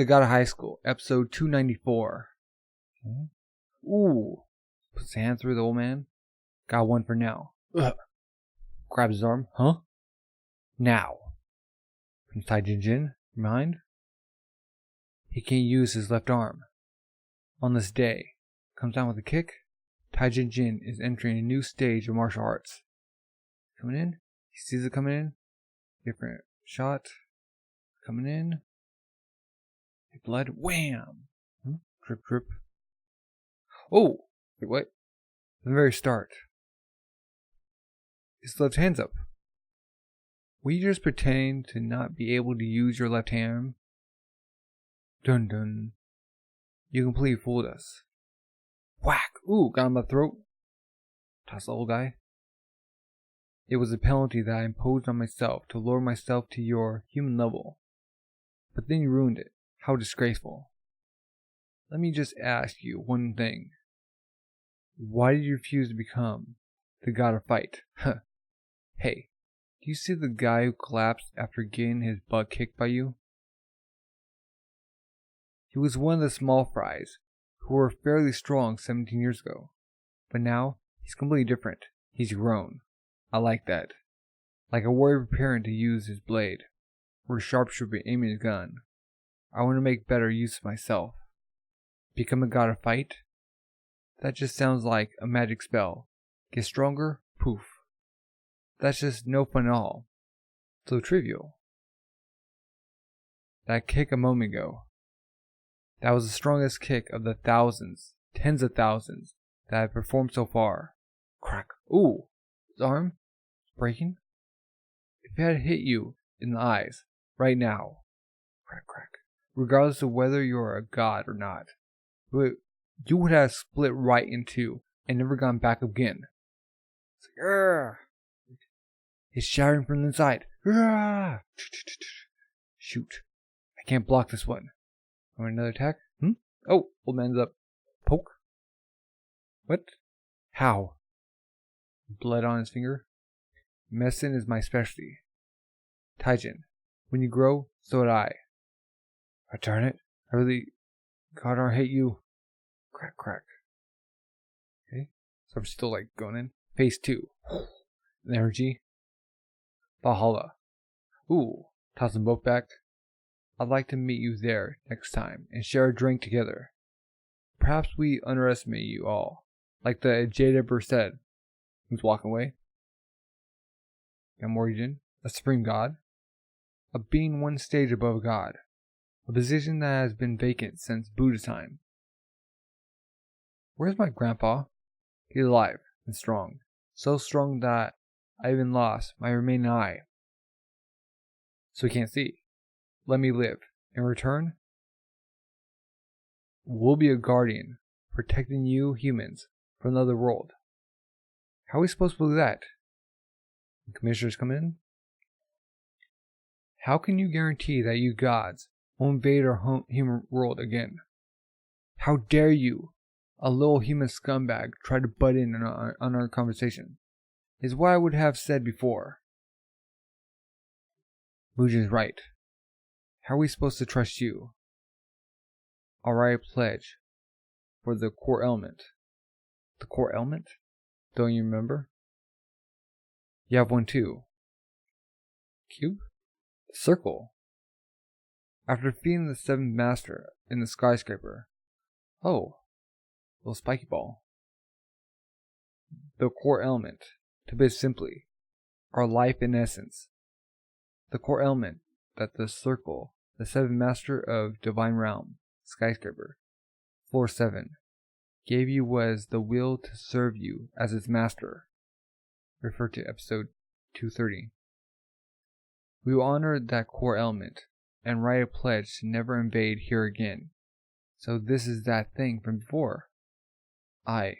The God of High School, episode 294. Okay. Ooh. Puts his hand through the old man. Got one for now. Ugh. Grabs his arm. Huh? Now. From Taijin, mind? He can't use his left arm. On this day, comes down with a kick. Taijin is entering a new stage of martial arts. Coming in. He sees it coming in. Different shot. Coming in. Blood. Wham! Drip, drip. Oh! Wait, what? From the very start. His left hand's up. Will you just pretend to not be able to use your left hand? Dun dun. You completely fooled us. Whack! Ooh, got him by the throat. Toss the old guy. It was a penalty that I imposed on myself to lower myself to your human level. But then you ruined it. How disgraceful. Let me just ask you one thing. Why did you refuse to become the god of fight? Hey, do you see the guy who collapsed after getting his butt kicked by you? He was one of the small fries who were fairly strong 17 years ago. But now, he's completely different. He's grown. I like that. Like a warrior preparing to use his blade, or a sharpshooter aiming his gun. I want to make better use of myself. Become a god of fight? That just sounds like a magic spell. Get stronger? Poof. That's just no fun at all. So trivial. That kick a moment ago. That was the strongest kick of the thousands, tens of thousands, that I've performed so far. Crack. Ooh. His arm? Breaking? If it had hit you in the eyes, right now. Crack, crack. Regardless of whether you're a god or not, you would have split right in two and never gone back again. It's like, Argh. It's shattering from the inside. Argh. Shoot. I can't block this one. Want another attack? Oh, old man's up. Poke. What? How? Blood on his finger. Medicine is my specialty. Taijin, when you grow, so did I. Darn it. I really gotta hate you. Crack, crack. Okay. So I'm still like going in. Phase 2. Energy. Valhalla. Ooh. Toss them both back. I'd like to meet you there next time and share a drink together. Perhaps we underestimate you all. Like the Jada said. Who's walking away? Gamorigin. A supreme god. A being one stage above a god. A position that has been vacant since Buddha time. Where's my grandpa? He's alive and strong. So strong that I even lost my remaining eye. So he can't see. Let me live. In return, we'll be a guardian, protecting you humans from another world. How are we supposed to do that? The commissioners come in. How can you guarantee that you gods won't invade our human world again? How dare you, a little human scumbag, try to butt in on our conversation? Is what I would have said before. Mujin's right. How are we supposed to trust you? Alright, pledge for the core element. The core element? Don't you remember? You have one too. Cube? Circle. After defeating the 7th master in the skyscraper. Oh, little spiky ball. The core element, to put it simply, our life in essence. The core element that the circle, the 7th master of divine realm, skyscraper, floor 7, gave you was the will to serve you as its master. Refer to episode 230. We will honor that core element and write a pledge to never invade here again. So this is that thing from before. I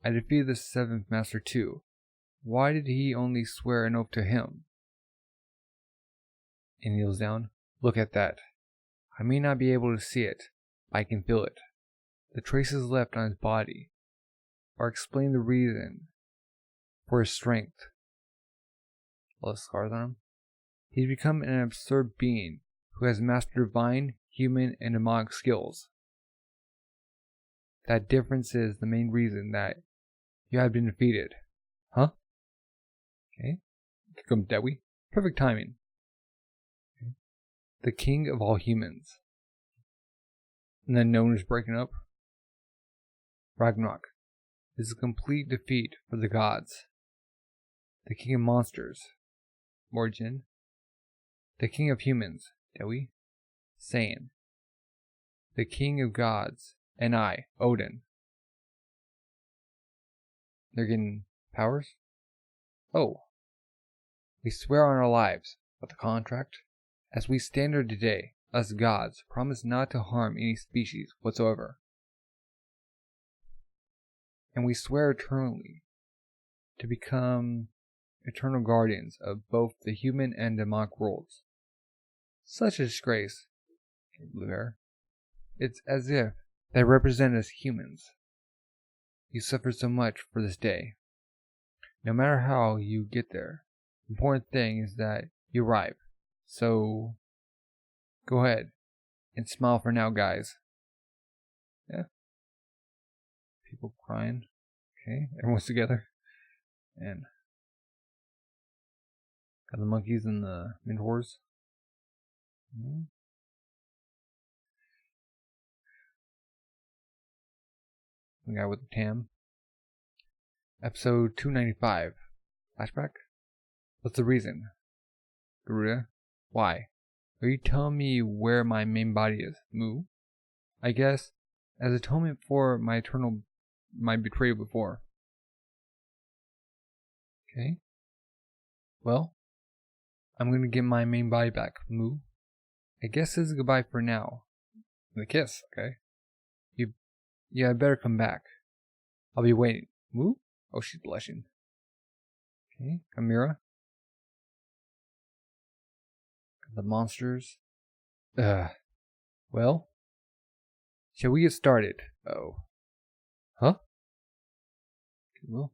defeated the 7th master too. Why did he only swear an oath to him? He kneels down. Look at that. I may not be able to see it, but I can feel it. The traces left on his body are explain the reason for his strength. All the scars on him. He's become an absurd being who has mastered divine, human, and demonic skills. That difference is the main reason that you have been defeated. Huh? Okay. Come Dewi. Perfect timing. Okay. The king of all humans. And then known as breaking up. Ragnarok. This is a complete defeat for the gods. The king of monsters. Morgen. The king of humans. Dewi. Saiyan. The king of gods. And I, Odin. They're getting powers? Oh. We swear on our lives, but the contract? As we stand here today, us gods promise not to harm any species whatsoever. And we swear eternally to become eternal guardians of both the human and demonic worlds. Such a disgrace, blue hair. It's as if they represent us humans. You suffered so much for this day. No matter how you get there, the important thing is that you arrive. So, go ahead and smile for now, guys. Yeah. People crying. Okay, everyone's together. And got the monkeys and the minotaurs. The guy with the tam. Episode 295. Flashback? What's the reason? Garuda? Why? Are you telling me where my main body is? Mu? I guess, as atonement for my betrayal before. Okay. Well, I'm gonna get my main body back, Mu. I guess this is goodbye for now. The kiss, okay? Yeah, I better come back. I'll be waiting. Mu? Oh, she's blushing. Okay, Amira. The monsters. Well, shall we get started? Oh. Huh? Well,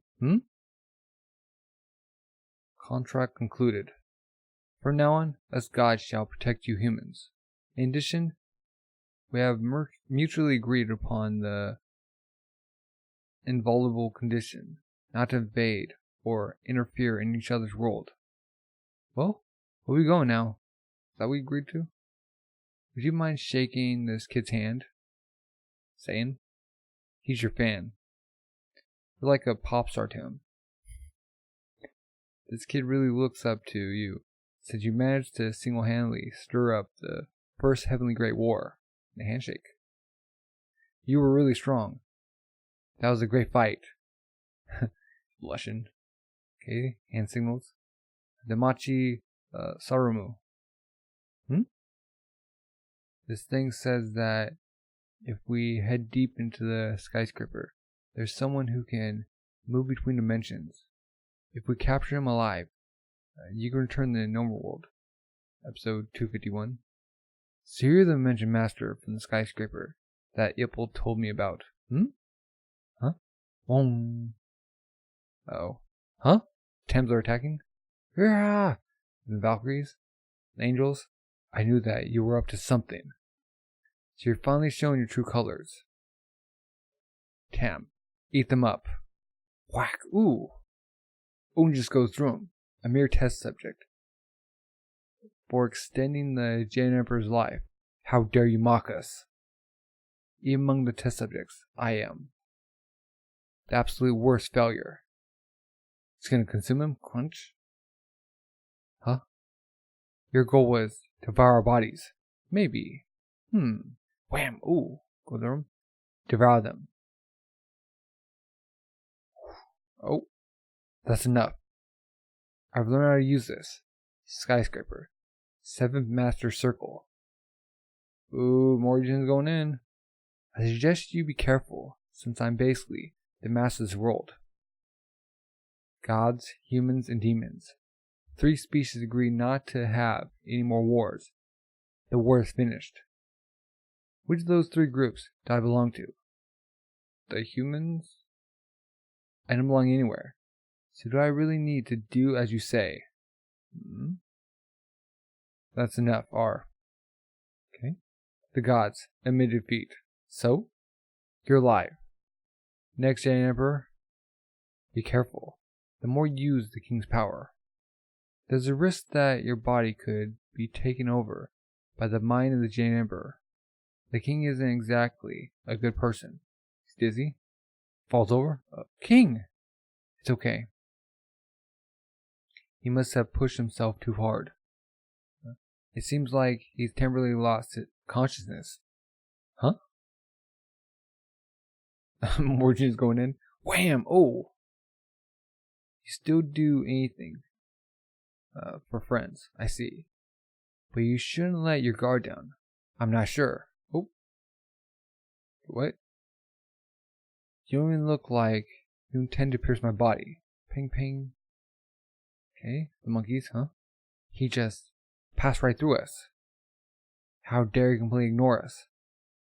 Contract concluded. From now on, us gods shall protect you humans. In addition, we have mutually agreed upon the inviolable condition not to invade or interfere in each other's world. Well, where we going now? Is that what we agreed to? Would you mind shaking this kid's hand? Saying, he's your fan. You're like a pop star to him. This kid really looks up to you, since you managed to single-handedly stir up the first Heavenly Great War. The handshake. You were really strong. That was a great fight. Blushing. Okay, hand signals. Damachi Sarumu. This thing says that if we head deep into the skyscraper, there's someone who can move between dimensions. If we capture him alive, you can return to the normal world. Episode 251. So you're the Dimension Master from the skyscraper that Ippel told me about. Huh? Boom. Oh. Huh? Thames are attacking? Yeah! And the Valkyries? The Angels? I knew that you were up to something. So you're finally showing your true colors. Tam. Eat them up. Whack. Ooh. Oon just goes through him. A mere test subject. For extending the Jade Emperor's life. How dare you mock us? Even among the test subjects, I am. The absolute worst failure. It's gonna consume him? Crunch? Huh? Your goal was to devour our bodies. Maybe. Wham! Ooh. Go through them. Devour them. Oh. That's enough. I've learned how to use this. Skyscraper. 7th Master Circle. Ooh, Morgan's going in. I suggest you be careful, since I'm basically the master of this world. Gods, humans, and demons. 3 species agree not to have any more wars. The war is finished. Which of those 3 groups do I belong to? The humans? I don't belong anywhere. So do I really need to do as you say? That's enough, R. The gods admit defeat. So? You're alive. Next Jedi Emperor, be careful. The more you use the king's power, there's a risk that your body could be taken over by the mind of the Jedi Emperor. The king isn't exactly a good person. He's dizzy, falls over. King! It's okay. He must have pushed himself too hard. It seems like he's temporarily lost his consciousness. Huh? More G's going in. Wham! Oh! You still do anything for friends, I see. But you shouldn't let your guard down. I'm not sure. Oh. What? You don't even look like you intend to pierce my body. Ping ping. Okay, the monkeys, huh? He just passed right through us. How dare you completely ignore us?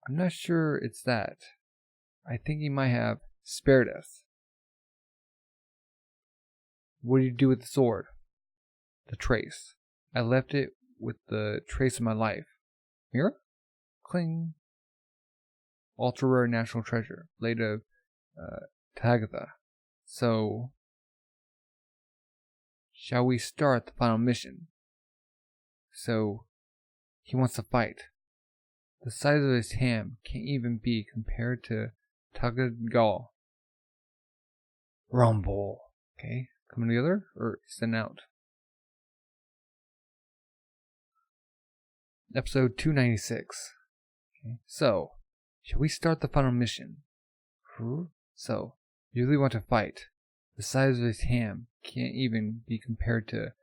I'm not sure it's that. I think he might have spared us. What did you do with the sword? The trace. I left it with the trace of my life. Mirror? Cling. Ultra rare national treasure. Blade of Tagatha. So, shall we start the final mission? So, he wants to fight. The size of his ham can't even be compared to Tagatha. Rumble. Okay, coming together or send out? Episode 296. Okay, so, shall we start the final mission? So, you really want to fight. The size of his ham can't even be compared to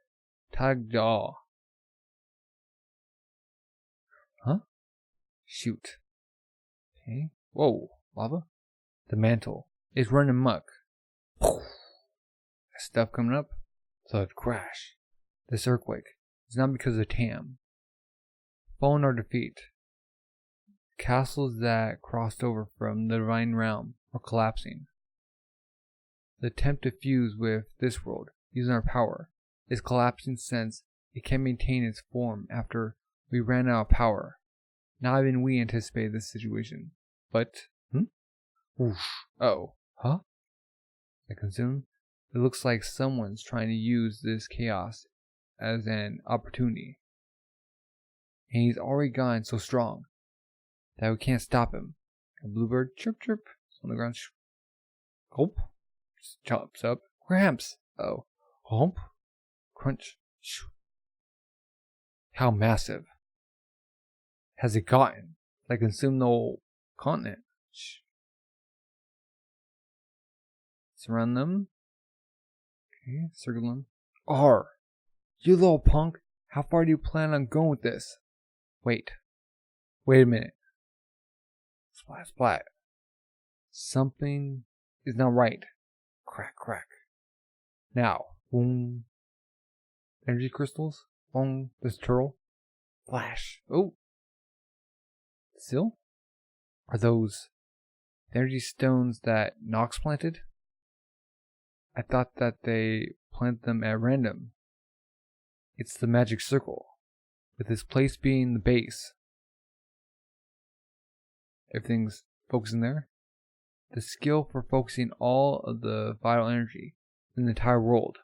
Tagatha. Huh? Shoot. Okay. Whoa, lava? The mantle is running muck. Stuff coming up. Thud crash. This earthquake is not because of Tam. Following our defeat, castles that crossed over from the divine realm are collapsing. The attempt to fuse with this world using our power is collapsing since it can't maintain its form after we ran out of power. Not even we anticipated this situation. But, oh, huh? I consume. It looks like someone's trying to use this chaos as an opportunity. And he's already gotten so strong that we can't stop him. A bluebird chirp chirp on the ground. Gulp. Just jumps up. Gramps. Oh. Hump. Crunch. How massive has it gotten? Like consumed the whole continent. Surround them. Okay, circle them. R. You little punk. How far do you plan on going with this? Wait a minute. Splat, splat. Something is not right. Crack, crack. Now, boom. Energy crystals. Boom. This turtle. Flash. Oh. Still? Are those the energy stones that Nox planted? I thought that they planted them at random. It's the magic circle, with this place being the base. Everything's focusing there. The skill for focusing all of the vital energy in the entire world.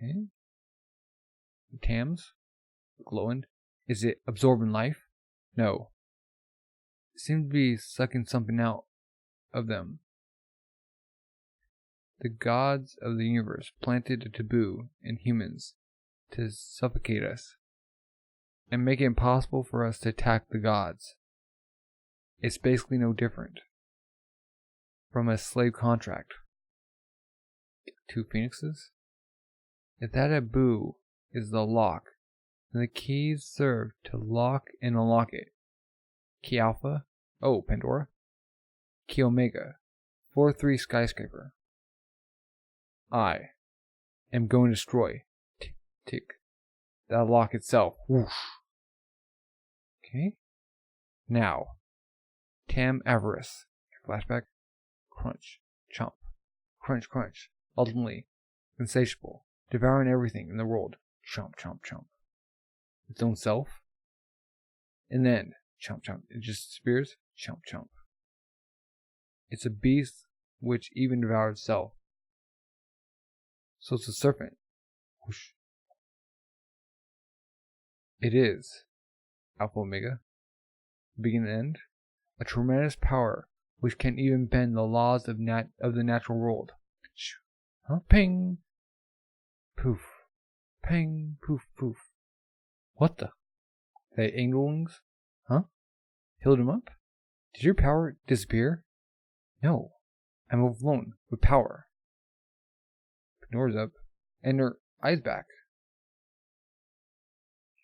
Okay. The Tams, glowing. Is it absorbing life? No. It seems to be sucking something out of them. The gods of the universe planted a taboo in humans to suffocate us and make it impossible for us to attack the gods. It's basically no different from a slave contract. 2 phoenixes? If that taboo is the lock, then the keys serve to lock and unlock it. Key Alpha, Pandora. Key Omega, 4-3 skyscraper. I am going to destroy tick that lock itself. Whoosh. Okay. Now, Tam Avarice. Flashback. Crunch. Chomp. Crunch, crunch. Ultimately, insatiable. Devouring everything in the world. Chomp, chomp, chomp. Its own self. And then, chomp chomp, it just disappears. Chomp chomp. It's a beast which even devoured itself. So it's a serpent. Whoosh. It is Alpha Omega, beginning and end, a tremendous power which can even bend the laws of the natural world. Huh? Ping! Poof. Ping! Poof! Poof. What the? The angel wings? Huh? Healed him up? Did your power disappear? No. I'm overflowing with power. Pandora's up, and her eyes back.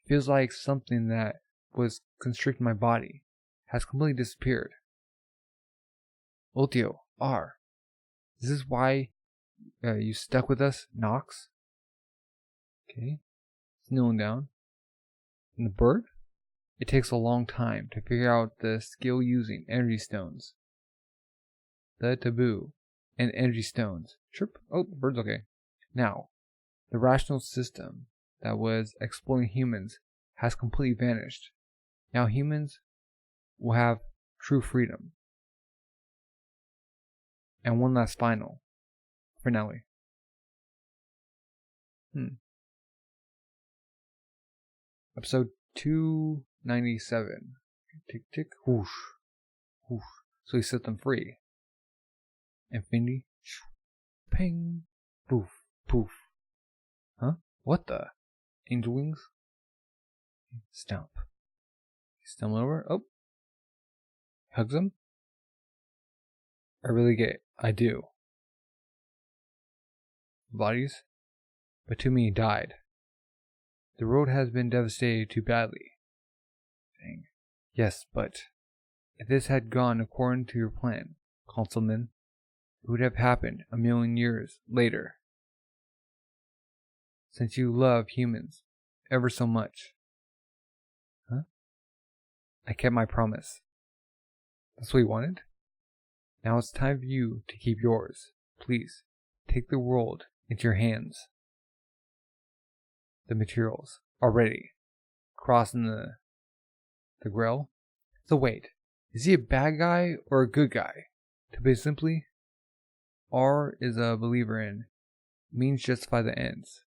Feels like something that was constricting my body has completely disappeared. Ultio, R. Is this why you stuck with us, Nox? Okay. It's kneeling down. And the bird? It takes a long time to figure out the skill using energy stones. The taboo and energy stones. Chirp. Oh, the bird's okay. Now, the rational system that was exploiting humans has completely vanished. Now humans will have true freedom. And one last finale. Episode 297. Tick tick, whoosh, whoosh. So he set them free. Infinity, ping, poof, poof. Huh? What the? Angel wings? Stomp. He's stumbling over. Oh. Hugs him. I really get. I do. Bodies. But too many died. The road has been devastated too badly. Dang. Yes, but if this had gone according to your plan, Councilman, it would have happened a million years later. Since you love humans ever so much. Huh? I kept my promise. That's what you wanted? Now it's time for you to keep yours. Please, take the world into your hands. The materials are ready. Crossing the grill. So wait, is he a bad guy or a good guy? To put it simply, R is a believer in means justify the ends.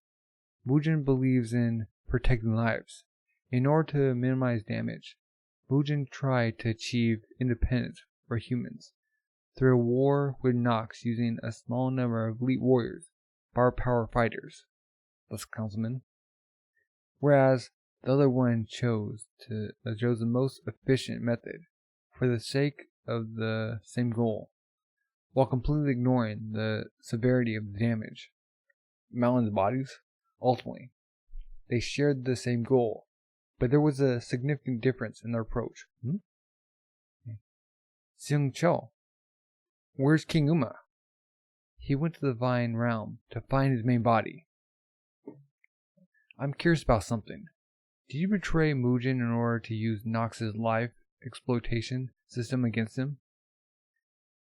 Mujin believes in protecting lives. In order to minimize damage, Mujin tried to achieve independence for humans through a war with Nox using a small number of elite warriors, bar power fighters, thus councilmen. Whereas the other one chose the most efficient method for the sake of the same goal, while completely ignoring the severity of the damage. Mallin's bodies, ultimately, they shared the same goal, but there was a significant difference in their approach. Seung Cho, where's King Uma? He went to the Vine Realm to find his main body. I'm curious about something. Did you betray Mujin in order to use Nox's life exploitation system against him?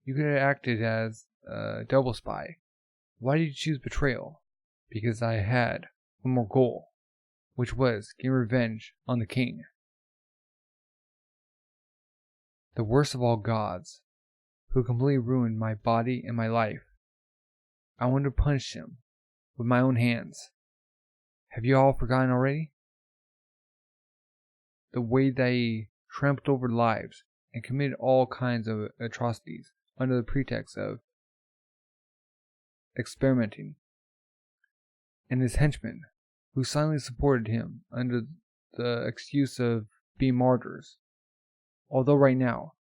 You could have acted as a double spy. Why did you choose betrayal? Because I had one more goal, which was getting revenge on the king. The worst of all gods, who completely ruined my body and my life. I wanted to punish him with my own hands. Have you all forgotten already? The way they trampled over lives and committed all kinds of atrocities under the pretext of experimenting. And his henchmen, who silently supported him under the excuse of being martyrs. Although right now,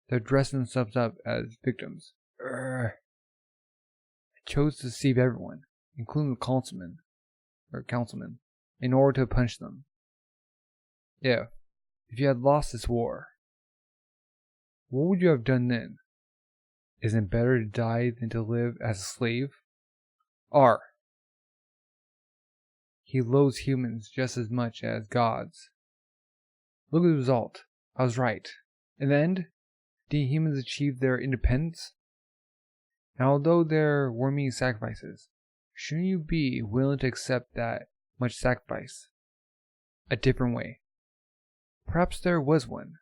they're dressing themselves up as victims. I chose to deceive everyone, including the councilman, in order to punish them. If you had lost this war, what would you have done then? Isn't it better to die than to live as a slave? R. He loathes humans just as much as gods. Look at the result. I was right. In the end, did humans achieve their independence? And although there were many sacrifices, shouldn't you be willing to accept that much sacrifice? A different way. Perhaps there was one.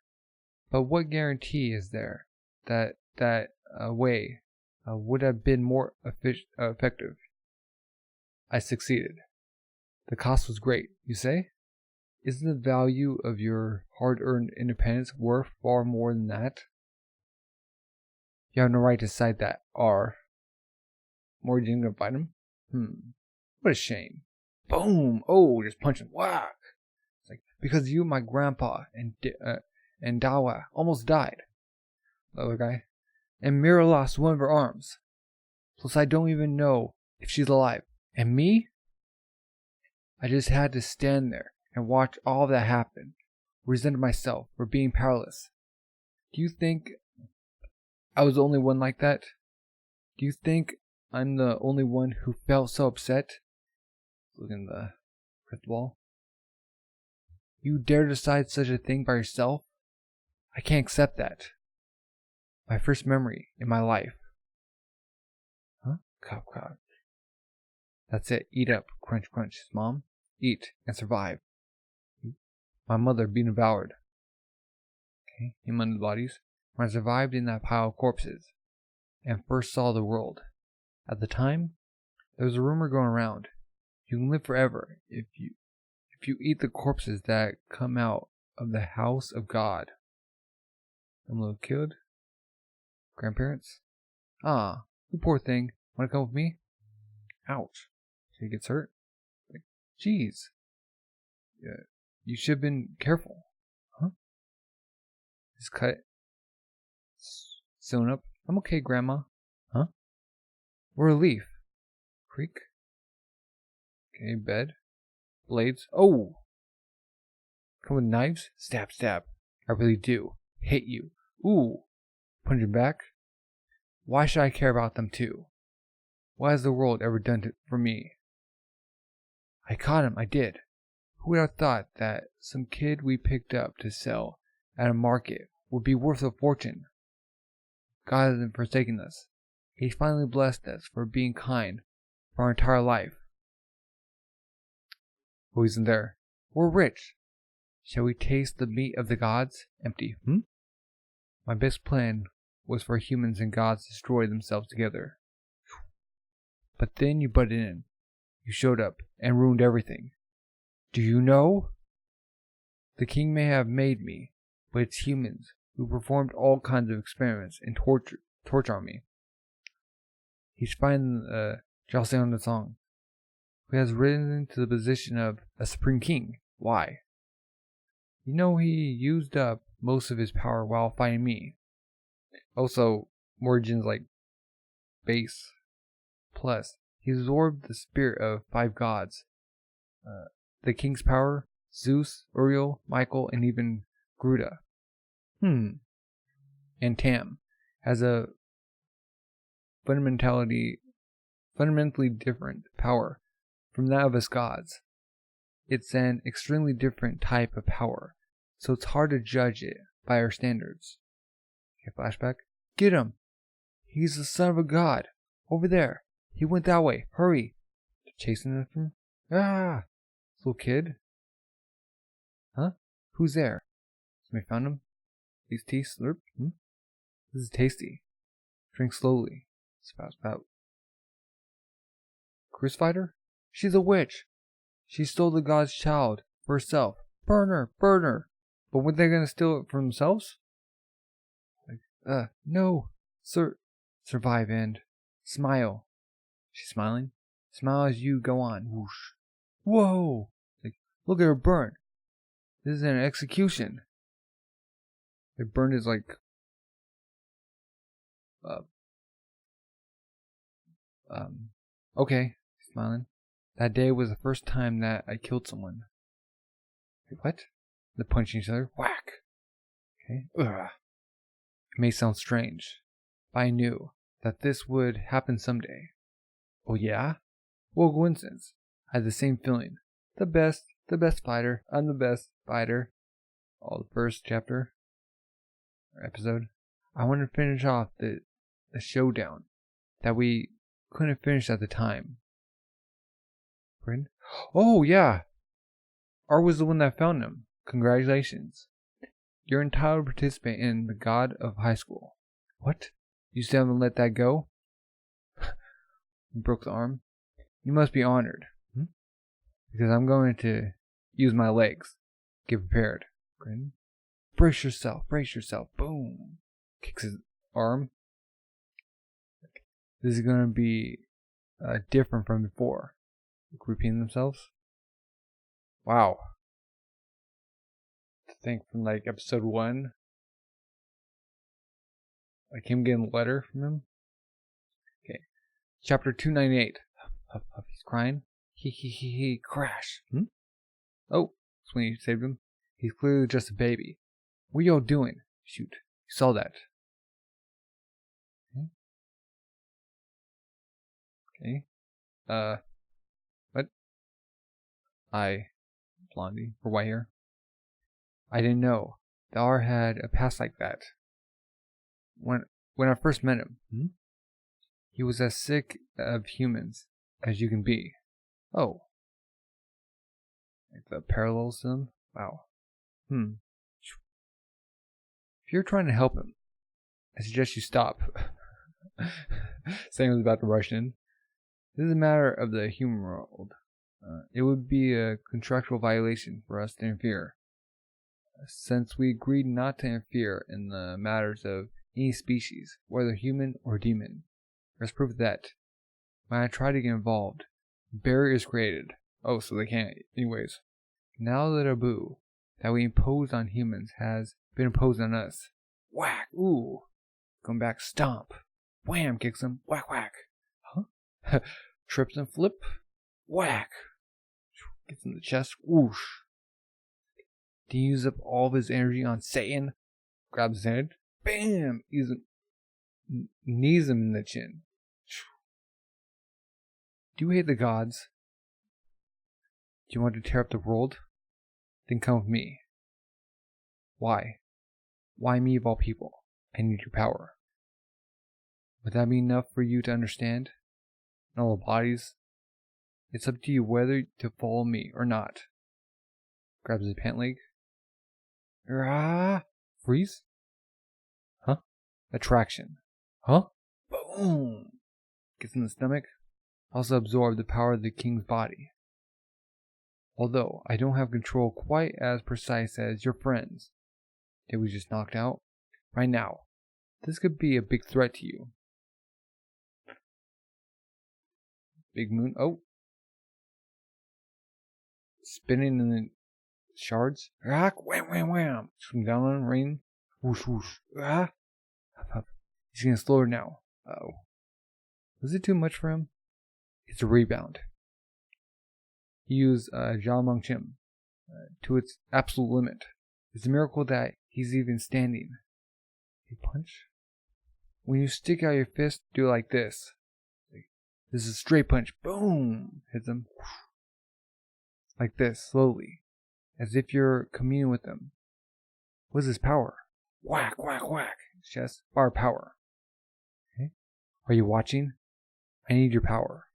But what guarantee is there that way would have been more effective? I succeeded. The cost was great, you say? Isn't the value of your hard-earned independence worth far more than that? You have no right to cite that R. Morgan gonna fight him? What a shame. Boom! Oh, just punch him. Whack! It's like, because you, my grandpa, and Dawa almost died. The other guy. And Mira lost one of her arms. Plus, I don't even know if she's alive. And me? I just had to stand there and watch all that happen. Resented myself for being powerless. Do you think I was the only one like that? Do you think I'm the only one who felt so upset? Look in the crystal ball. You dare decide such a thing by yourself? I can't accept that. My first memory in my life. Huh? Cop. That's it. Eat up. Crunch, crunch. Mom, eat and survive. My mother being devoured. Okay, among the bodies. When I survived in that pile of corpses and first saw the world. At the time, there was a rumor going around. You can live forever if you eat the corpses that come out of the house of God. I'm a little kid. Grandparents? Ah, you poor thing. Wanna come with me? Ouch. He gets hurt. Like, jeez. Yeah, you should have been careful. Huh? Just cut. Sewn up. I'm okay, Grandma. Huh? We're a leaf. Creek. Okay, bed. Blades. Oh! Come with knives? Stab, stab. I really do. Hit you. Ooh. Punch him back. Why should I care about them too? What has the world ever done for me? I caught him, I did. Who would have thought that some kid we picked up to sell at a market would be worth a fortune? God hasn't forsaken us. He's finally blessed us for being kind for our entire life. Who isn't there? We're rich. Shall we taste the meat of the gods? Empty. My best plan was for humans and gods to destroy themselves together. But then you butted in. You showed up and ruined everything. Do you know? The king may have made me, but it's humans who performed all kinds of experiments and torture on me. He's finding Joseon the Song, who has risen to the position of a supreme king. Why? You know he used up most of his power while fighting me. Also, Morgan's like base. Plus, he absorbed the spirit of 5 gods. The king's power, Zeus, Uriel, Michael, and even Gruda. And Tam has a fundamentally different power from that of us gods. It's an extremely different type of power, so it's hard to judge it by our standards. Okay, flashback. Get him! He's the son of a god. Over there. He went that way. Hurry! Chasing him? Ah! Little kid? Huh? Who's there? Somebody found him? These tea slurp? This is tasty. Drink slowly. Spout. Crucified her? She's a witch. She stole the god's child for herself. Burn her! Burn her! But weren't they gonna steal it for themselves? No. Survive and smile. She's smiling. Smile as you go on. Whoosh. Whoa! Like, look at her burn. This is an execution. It burned his like okay. Smiling. That day was the first time that I killed someone. Wait, what? They're punching each other. Whack! Okay. Ugh. It may sound strange, but I knew that this would happen someday. Oh yeah? What coincidence. I had the same feeling. The best fighter. I'm the best fighter. All the first chapter or episode. I want to finish off the showdown that we couldn't finish at the time. Friend? Oh yeah! R was the one that found him. Congratulations. You're entitled to participate in the God of High School. What? You still haven't let that go? He broke the arm. You must be honored. Because I'm going to use my legs. Get prepared. Grin. Brace yourself. Brace yourself. Boom. Kicks his arm. This is going to be different from before. Repeating themselves. Wow. To think from like episode 1. Like him getting a letter from him. Okay. Chapter 298. Huff, huff, he's crying. He, crash. Oh, that's when you saved him. He's clearly just a baby. What are y'all doing? Shoot. You saw that. Okay. What? Blondie, or white hair. I didn't know. The R had a past like that. When I first met him, he was as sick of humans as you can be. Oh. Like the parallels to them? Wow. If you're trying to help him, I suggest you stop. Saying he was about to rush in. This is a matter of the human world. It would be a contractual violation for us to interfere, since we agreed not to interfere in the matters of any species, whether human or demon. There's proof of that. When I try to get involved, a barrier is created. Oh, so they can't. Anyways, now the taboo that we imposed on humans has been imposed on us. Whack! Ooh! Come back, stomp! Wham! Kicks him. Whack, whack! Huh? Trips and flip. Whack! Gets in the chest. Whoosh! He uses up all of his energy on Satan. Grabs his head. Bam! Knees him in the chin. Do you hate the gods? Do you want to tear up the world? Then come with me. Why? Why me of all people? I need your power. Would that be enough for you to understand? In all the bodies? It's up to you whether to follow me or not. Grabs his pant leg. Freeze? Huh? Attraction. Huh? Boom! Gets in the stomach. Also absorb the power of the king's body. Although I don't have control quite as precise as your friends. Did we just knocked out? Right now. This could be a big threat to you. Big moon. Oh. Spinning in the shards. Wham, wham, wham. Swing down on rain. Whoosh, whoosh. He's getting slower now. Uh-oh. Was it too much for him? It's a rebound. He used Jalmong Chim to its absolute limit. It's a miracle that he's even standing. You punch? When you stick out your fist, do it like this. This is a straight punch. Boom! Hits him. Like this, slowly. As if you're communing with him. What's his power? Whack, whack, whack. Chest. Bar power. Okay. Are you watching? I need your power.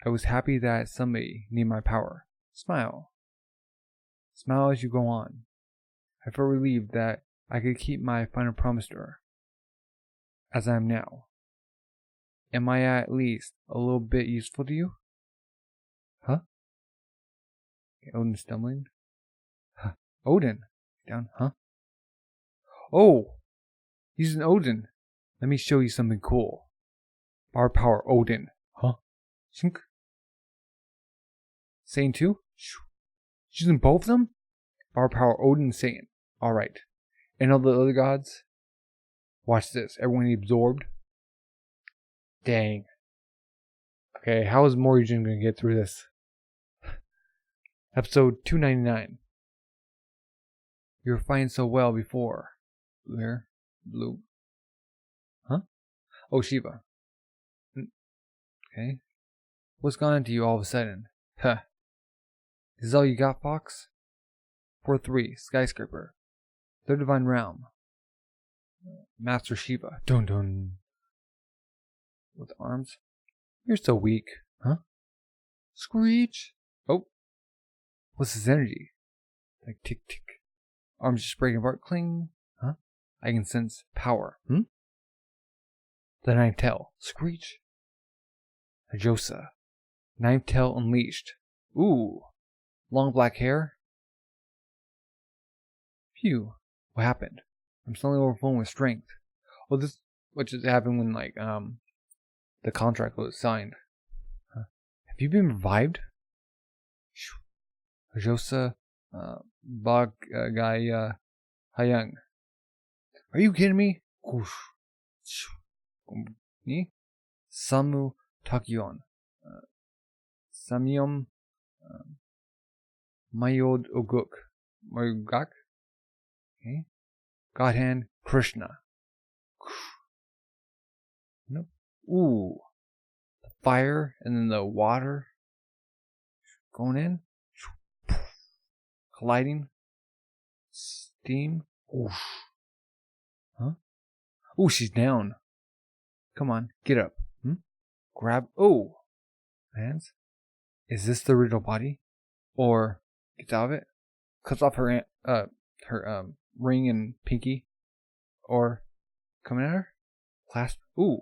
I was happy that somebody needed my power. Smile. Smile as you go on. I felt relieved that I could keep my final promise to her. As I am now. Am I at least a little bit useful to you? Huh? Okay, Odin stumbling. Huh. Odin. Down, huh? Oh! He's an Odin. Let me show you something cool. Bar power Odin. Huh? Shink. Satan too? Using both of them? Bar power Odin and Satan. Alright. And all the other gods? Watch this. Everyone absorbed. Dang. Okay, how is Morrigan gonna get through this? Episode 299. You were fighting so well before. Blue hair? Blue. Huh? Oh, Shiva. Okay. What's gone into you all of a sudden? Huh. Is this all you got, Fox? 4-3, Skyscraper. Third Divine Realm. Master Shiva. Dun dun. With arms. You're so weak. Huh? Screech. Oh. What's his energy? Like tick tick. Arms just breaking apart. Cling. Huh? I can sense power. The ninth tail. Screech. Hajosa. Ninth tail unleashed. Ooh. Long black hair. Phew. What happened? I'm suddenly overflowing with strength. Well, this what just happened when the contract was signed. Huh. Have you been revived? Hajosa Bog Guy Hayang. Are you kidding me? Samu Takyon. Samyom Mayod Mayugak. Okay. God hand Krishna. Nope. Ooh. The fire and then the water going in. Colliding. Steam. Oof. Huh? Ooh, she's down. Come on, get up. Grab. Oh. Hands. Is this the original body? Or gets out of it? Cuts off her ring and pinky. Or coming at her? Clasp. Ooh.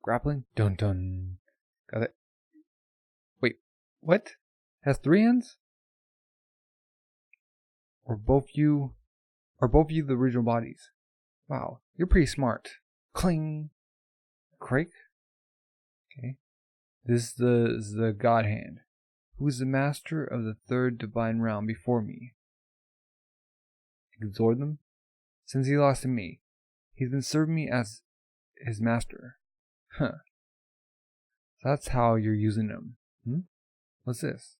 Grappling. Dun dun. Got it. Wait. What? Has 3 hands? Are both you the original bodies? Wow, you're pretty smart. Cling. Crake. Okay. This is the God Hand, who is the master of the 3rd divine realm before me. Exhort them? Since he lost to me, he's been serving me as his master. Huh. That's how you're using him. What's this?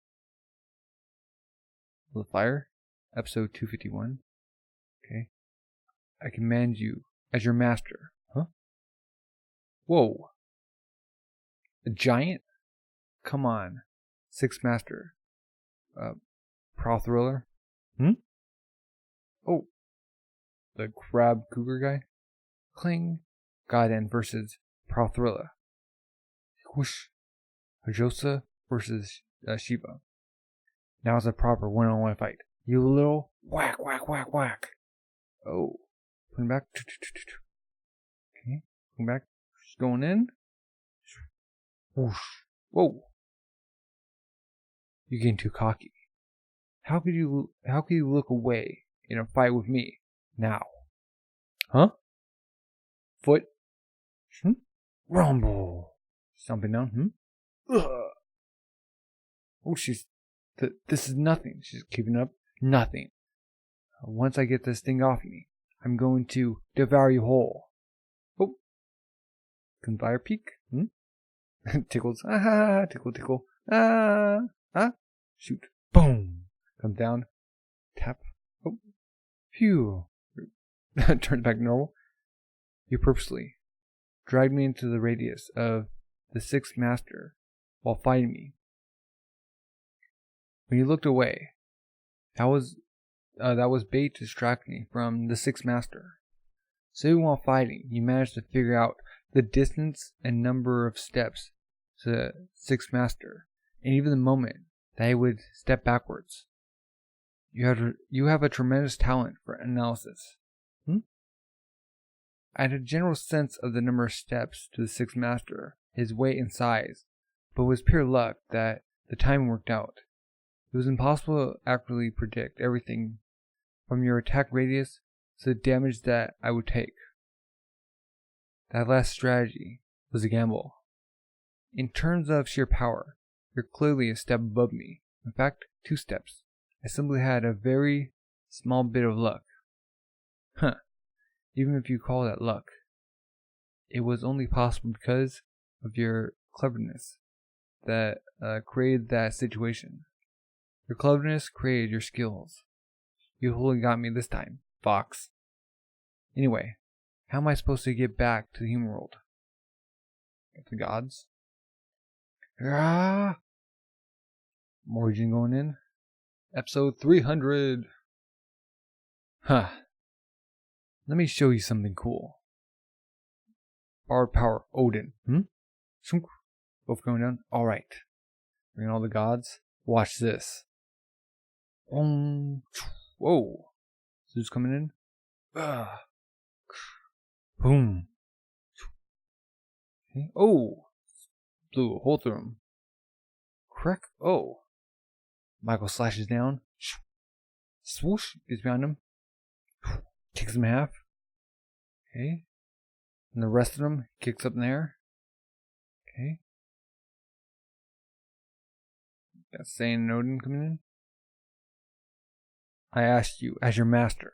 The fire? Episode 251. Okay. I command you as your master. Huh? Whoa. A giant? Come on. 6th master. Pro thriller? Oh. The crab cougar guy? Cling. Gaiden versus Pro thriller. Whoosh. Hajosa versus Shiva. Now it's a proper one-on-one fight. You little whack, whack, whack, whack. Oh. Putting back. Okay. Putting back. She's going in. Whoosh. Whoa. You're getting too cocky. How could you look away in a fight with me now? Huh? Foot. Rumble. Stomping down. Ugh. Oh, this is nothing. She's keeping up. Nothing. Once I get this thing off me, I'm going to devour you whole. Oh. Can fire peek? Tickles. Ah, tickle, tickle. Ah. Shoot. Boom. Comes down. Tap. Oh. Phew. Turns back normal. You purposely dragged me into the radius of the 6th master while fighting me. When you looked away, that was bait to distract me from the 6th master. So even while fighting, you managed to figure out the distance and number of steps to the 6th master, and even the moment that he would step backwards. You have a tremendous talent for analysis. I had a general sense of the number of steps to the 6th master, his weight and size, but it was pure luck that the timing worked out. It was impossible to accurately predict everything from your attack radius to the damage that I would take. That last strategy was a gamble. In terms of sheer power, you're clearly a step above me. In fact, 2 steps. I simply had a very small bit of luck. Even if you call that luck. It was only possible because of your cleverness that created that situation. Your cleverness created your skills. You totally got me this time, Fox. Anyway, how am I supposed to get back to the human world? The gods? Ah! Origin going in. Episode 300. Huh. Let me show you something cool. Borrowed power, Odin. Both going down? Alright. Bring all the gods. Watch this. Whoa. Who's coming in? Ugh. Boom. Okay. Oh. Blew a hole through him. Crack. Oh. Michael slashes down. Swoosh is behind him. Kicks him in half. Okay. And the rest of them kicks up in the air. Okay. Got Sane and Odin coming in. I asked you, as your master.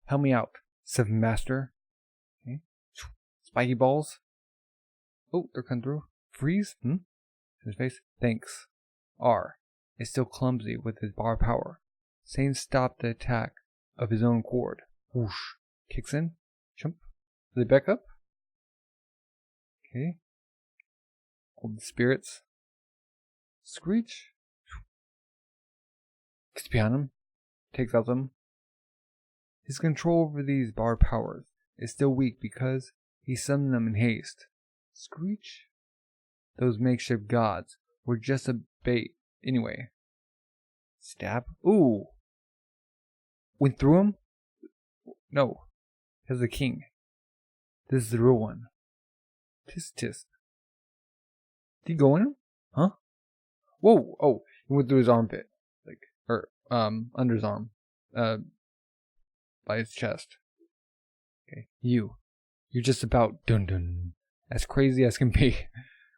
Help me out, seventh master. Okay. Spiky balls. Oh, they're coming through. Freeze? His face. Thanks. R is still clumsy with his bar power. Sane stopped the attack of his own cord. Whoosh. Kicks in. Jump. Are they back up? Okay. Hold the spirits. Screech. Gets behind him. Takes out them. His control over these bar powers is still weak because he summoned them in haste. Screech. Those makeshift gods were just a bait anyway. Stab. Ooh. Went through him? No. As the king. This is the real one. Tisk tisk. Did he go in him? Huh? Whoa. Oh, he went through his armpit. Under his arm. By his chest. Okay. You're just about dun dun. As crazy as can be.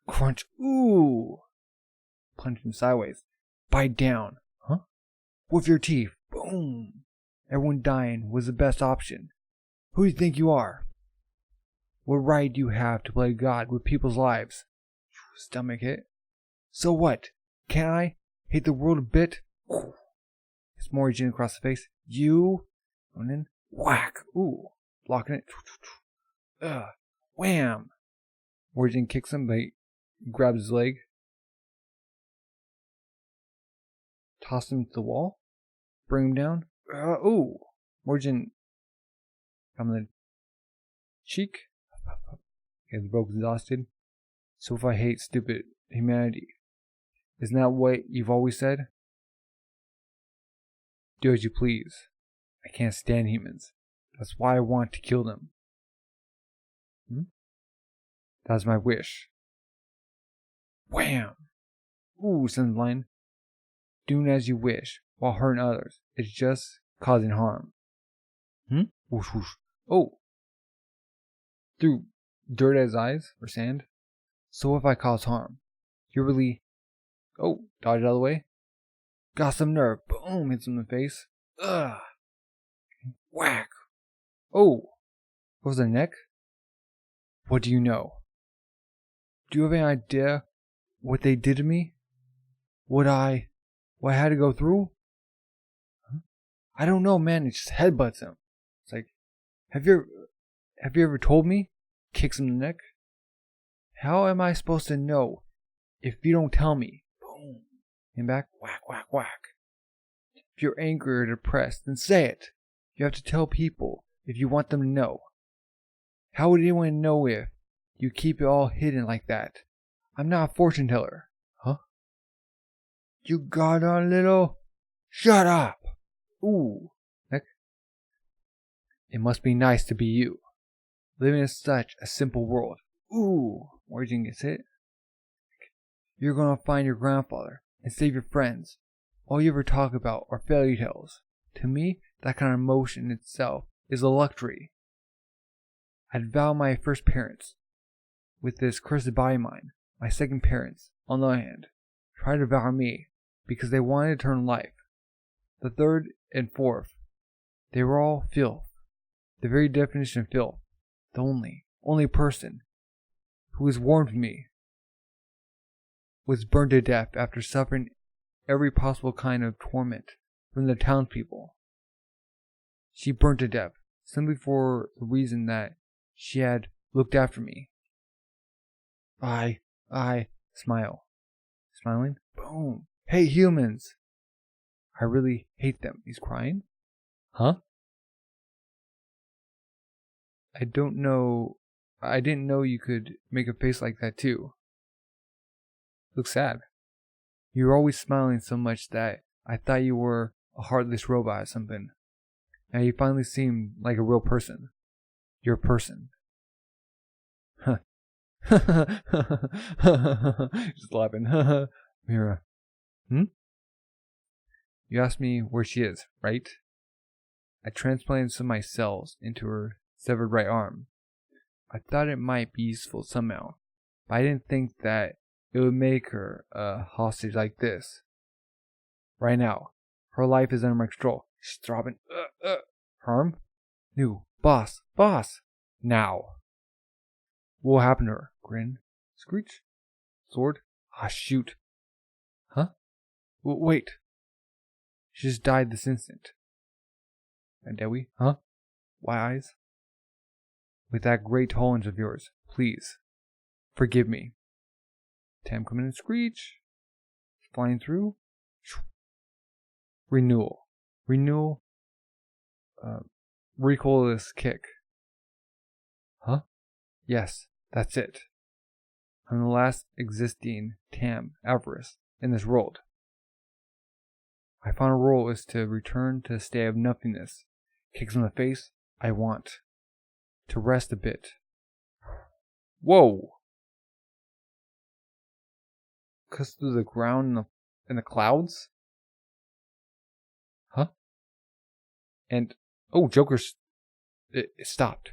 Crunch. Ooh. Punch him sideways. Bite down. Huh? With your teeth. Boom. Everyone dying was the best option. Who do you think you are? What right do you have to play God with people's lives? Stomach hit. So what? Can't I hate the world a bit? It's Morrigan across the face. You. And then whack. Ooh. Blocking it. Wham. Morrigan kicks him, but he grabs his leg. Toss him to the wall. Bring him down. Ooh. Morrigan on the cheek. Okay, the rope is exhausted. So if I hate stupid humanity, isn't that what you've always said? Do as you please. I can't stand humans. That's why I want to kill them. That's my wish. Wham! Ooh, Sunline. Doing as you wish while hurting others. It's just causing harm. Whoosh whoosh. Oh! Threw dirt at his eyes or sand. So if I cause harm, you're really. Oh, dodge out of the way. Got some nerve. Boom! Hits him in the face. Ugh! Whack! Oh! What was the neck? What do you know? Do you have any idea what they did to me? What I had to go through? I don't know, man. It just headbutts him. It's like, have you ever told me? Kicks him in the neck. How am I supposed to know if you don't tell me? Boom. And back. Whack, whack, whack. If you're angry or depressed, then say it. You have to tell people if you want them to know. How would anyone know if you keep it all hidden like that? I'm not a fortune teller. Huh? You got on, little? Shut up! Ooh. Heck. It must be nice to be you. Living in such a simple world. Ooh. Origin gets hit. You're gonna find your grandfather and save your friends. All you ever talk about are fairy tales. To me, that kind of emotion itself is a luxury. I'd vow my first parents with this cursed body of mine. My second parents, on the other hand, tried to devour me because they wanted eternal life. The third and fourth, they were all filth. The very definition of filth. The only person who was warned me was burned to death after suffering every possible kind of torment from the townspeople. She burned to death simply for the reason that she had looked after me. I smile. Smiling? Boom. Hey, humans! I really hate them. He's crying? Huh? I didn't know you could make a face like that too. Looks sad. You were always smiling so much that I thought you were a heartless robot or something. Now you finally seem like a real person. You're a person. Huh. Just laughing. Mira. Hmm? You asked me where she is, right? I transplanted some of my cells into her severed right arm. I thought it might be useful somehow, but I didn't think that it would make her a hostage like this. Right now, her life is under my control. She's throbbing. Harm? New. Boss. Now. What will happen to her? Grin. Screech? Sword? Ah, shoot. Huh? Wait. She just died this instant. And Dewi? Huh? Why eyes? With that great tolerance of yours, please, forgive me. Tam come in and screech. Flying through. Renewal. Recoilless kick. Huh? Yes, that's it. I'm the last existing Tam Avarice in this world. My final role is to return to a state of nothingness. Kicks in the face, I want to rest a bit. Whoa! Cuts through the ground in the clouds? Huh? And, oh, Joker's, it stopped.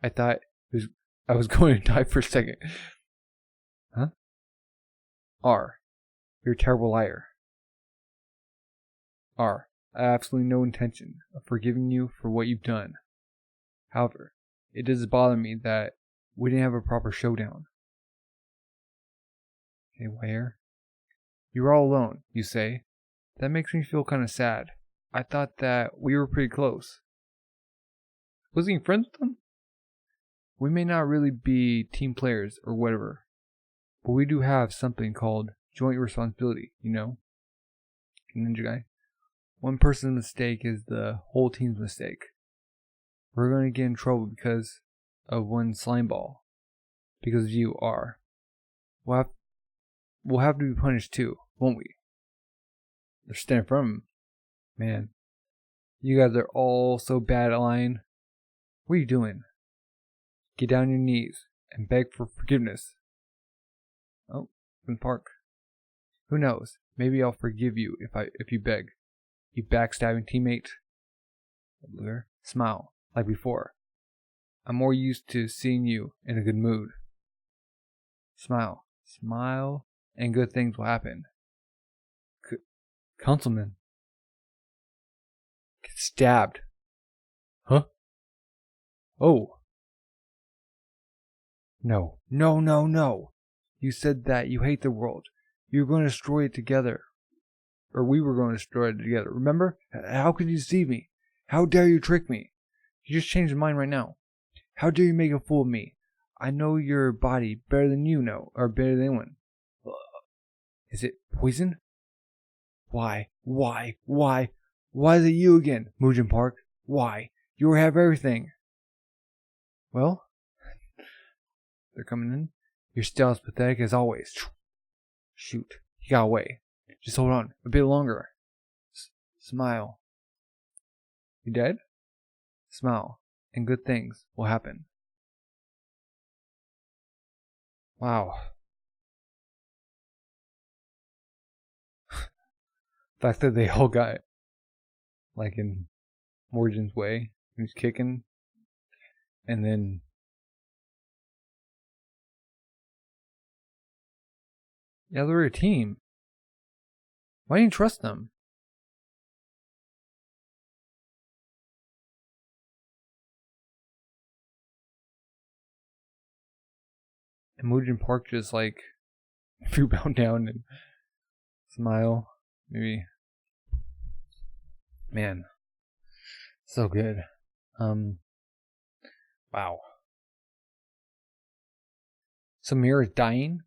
I thought I was going to die for a second. Huh? R. You're a terrible liar. R. I have absolutely no intention of forgiving you for what you've done. However, it does bother me that we didn't have a proper showdown. Okay, where? You were all alone, you say. That makes me feel kind of sad. I thought that we were pretty close. Was he friends with them? We may not really be team players or whatever, but we do have something called joint responsibility, you know? Ninja guy. One person's mistake is the whole team's mistake. We're going to get in trouble because of one slime ball. Because you are. We'll have to be punished too, won't we? They're standing from him. Man, you guys are all so bad at lying. What are you doing? Get down on your knees and beg for forgiveness. Oh, in the park. Who knows? Maybe I'll forgive you if you beg. You backstabbing teammate. Blur. Smile, like before. I'm more used to seeing you in a good mood. Smile, and good things will happen. Councilman. Get stabbed. Huh? Oh. No. You said that you hate the world. You were going to destroy it together. Or we were going to destroy it together. Remember? How could you deceive me? How dare you trick me? You just changed your mind right now. How dare you make a fool of me? I know your body better than you know, or better than anyone. Is it poison? Why is it you again, Mujin Park? Why? You have everything. Well, they're coming in. You're still as pathetic as always. Shoot, he got away. Just hold on a bit longer. Smile. You dead? Smile, and good things will happen. Wow. The fact that they all got, like, in Morgan's way. He's kicking. And then... yeah, they're a team. Why didn't you trust them? And Mujin Park just, like, threw bow down and smile. Maybe. Man. So good. Wow. Samir is dying?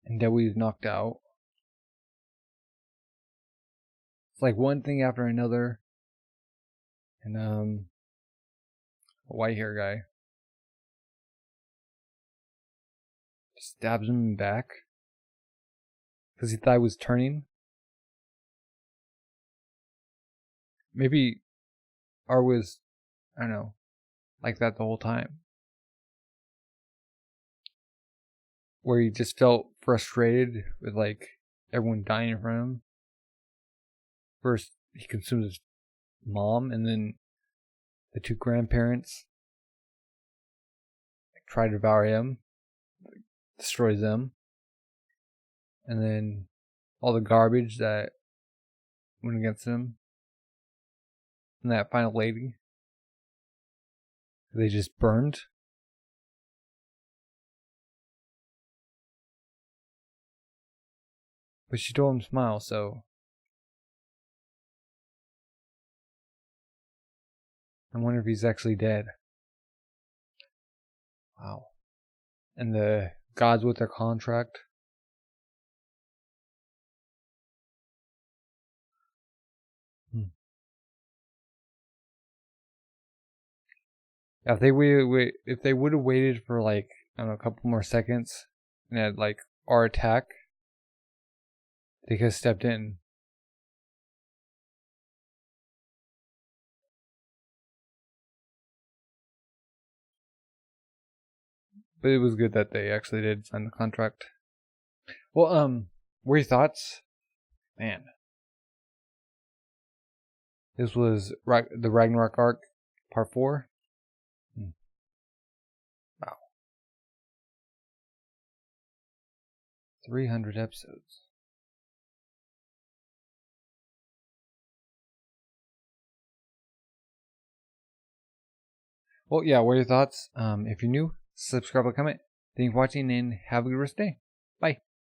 And Dewi's knocked out. It's like one thing after another. And, a white hair guy stabs him in the back. because he thought he was turning. Maybe Art was, I don't know, like that the whole time. Where he just felt frustrated with like everyone dying in front of him. First, he consumes his mom, and then the two grandparents try to devour him, destroys them, and then all the garbage that went against him, and that final lady, they just burned. But she told him to smile, so I wonder if he's actually dead. Wow. And the gods with their contract. If they would have waited for like, I don't know, a couple more seconds and had like our attack, they could have stepped in. But it was good that they actually did sign the contract. Well, what are your thoughts? Man. This was the Ragnarok Arc, Part 4. Wow. 300 episodes. Well, yeah, what are your thoughts? If you're new, subscribe, comment. Thank you for watching, and have a good rest of the day.